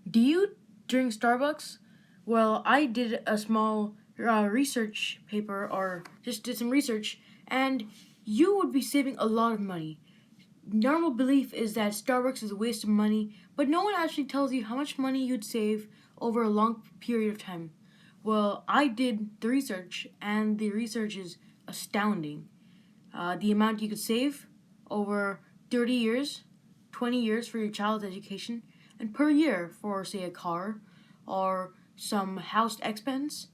Do you drink Starbucks? Well, I did a small research paper, or just did some research, and you would be saving a lot of money. Normal belief is that Starbucks is a waste of money, but no one actually tells you how much money you'd save over a long period of time. Well, I did the research, and the research is astounding. The amount you could save over 30 years, 20 years for your child's education, and per year for, say, a car or some house expense,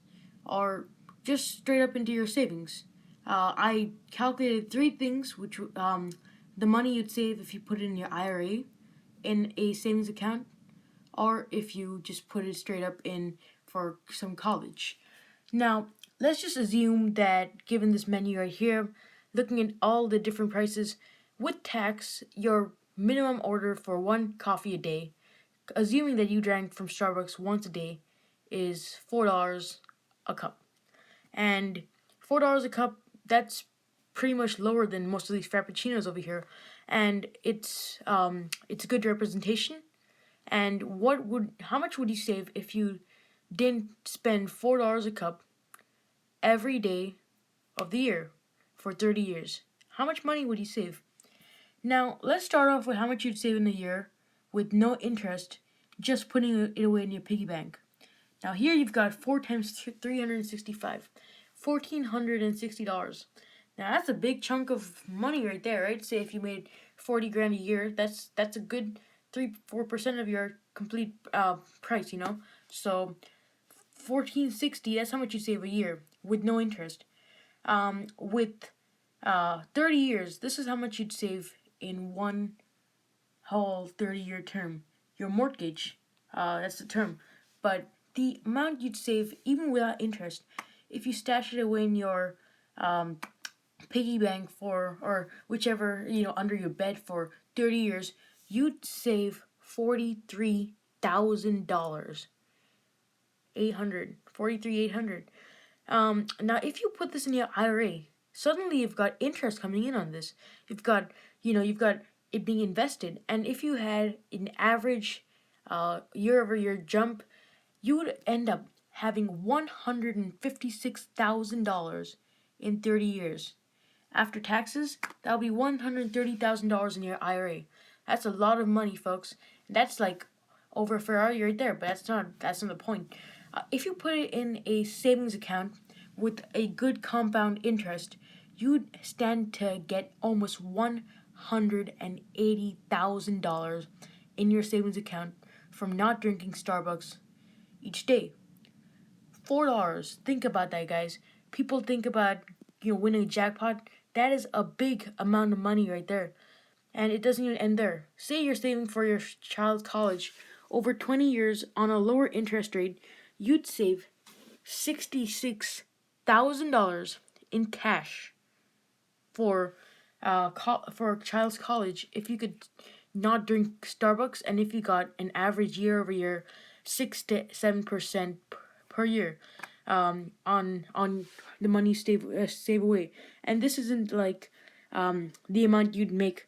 or just straight up into your savings. I calculated three things, which the money you'd save if you put it in your IRA in a savings account, or if you just put it straight up in for some college. Now, let's just assume that given this menu right here, looking at all the different prices, with tax, your minimum order for one coffee a day, assuming that you drank from Starbucks once a day, is $4 a cup. And $4 a cup, that's pretty much lower than most of these frappuccinos over here. And it's good representation. And how much would you save if you didn't spend $4 a cup every day of the year for 30 years? How much money would you save? Now, let's start off with how much you'd save in a year with no interest, just putting it away in your piggy bank. Now, here you've got 4 times 365, $1,460. Now, that's a big chunk of money right there, right? Say if you made 40 grand a year, that's a good 3-4% of your complete price, you know? So, 1460, that's how much you save a year with no interest. With 30 years, this is how much you'd save in one whole 30-year term. Your mortgage, that's the term. But the amount you'd save, even without interest, if you stash it away in your piggy bank for, or whichever, under your bed for 30 years, you'd save $43,000. 800. Now, if you put this in your IRA, suddenly you've got interest coming in on this. You've got it being invested, and if you had an average year-over-year jump, you would end up having $156,000 in 30 years. After taxes, that'll be $130,000 in your IRA. That's a lot of money, folks. That's like over a Ferrari right there, but that's not the point. If you put it in a savings account with a good compound interest, you'd stand to get almost $180,000 in your savings account from not drinking Starbucks each day. $4. Think about that, guys. People think about winning a jackpot. That is a big amount of money right there. And it doesn't even end there. Say you're saving for your child's college over 20 years on a lower interest rate, you'd save $66,000 in cash for for a child's college if you could not drink Starbucks, and if you got an average year-over-year 6 to 7% per year on the money you save away. And this isn't like the amount you'd make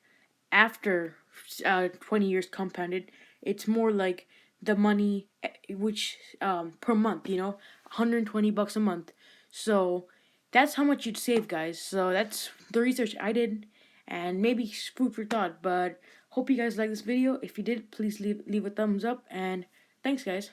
after 20 years compounded. It's more like the money which per month, $120 a month. So that's how much you'd save, guys. So that's the research I did, and maybe food for thought. But hope you guys like this video. If you did, please leave a thumbs up, and thanks, guys.